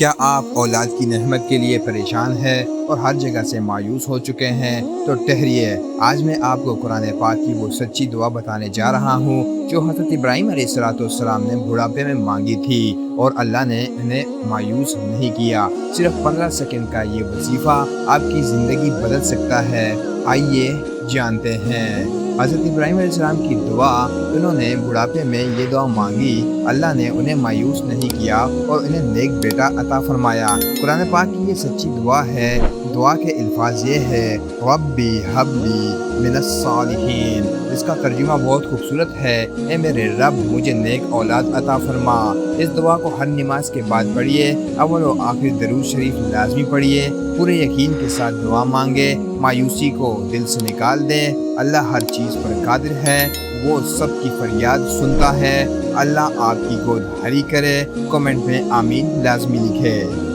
کیا آپ اولاد کی نعمت کے لیے پریشان ہیں اور ہر جگہ سے مایوس ہو چکے ہیں؟ تو ٹھہریے، آج میں آپ کو قرآن پاک کی وہ سچی دعا بتانے جا رہا ہوں جو حضرت ابراہیم علیہ السلام نے بڑھاپے میں مانگی تھی اور اللہ نے انہیں مایوس نہیں کیا۔ صرف 15 سیکنڈ کا یہ وظیفہ آپ کی زندگی بدل سکتا ہے۔ آئیے جانتے ہیں۔ حضرت ابراہیم علیہ السلام کی دعا، انہوں نے بڑھاپے میں یہ دعا مانگی، اللہ نے انہیں مایوس نہیں کیا اور انہیں نیک بیٹا عطا فرمایا۔ قرآن پاک کی یہ سچی دعا ہے۔ دعا کے الفاظ یہ ہے، ربی حب لی من الصالحین، اس کا ترجمہ بہت خوبصورت ہے، اے میرے رب مجھے نیک اولاد عطا فرما۔ اس دعا کو ہر نماز کے بعد پڑھیے، اول و آخر درود شریف لازمی پڑھیے، پورے یقین کے ساتھ دعا مانگے، مایوسی کو دل سے نکال دیں۔ اللہ ہر چیز پر قادر ہے، وہ سب کی فریاد سنتا ہے۔ اللہ آپ کی گود ہری کرے۔ کمنٹ میں آمین لازمی لکھیں۔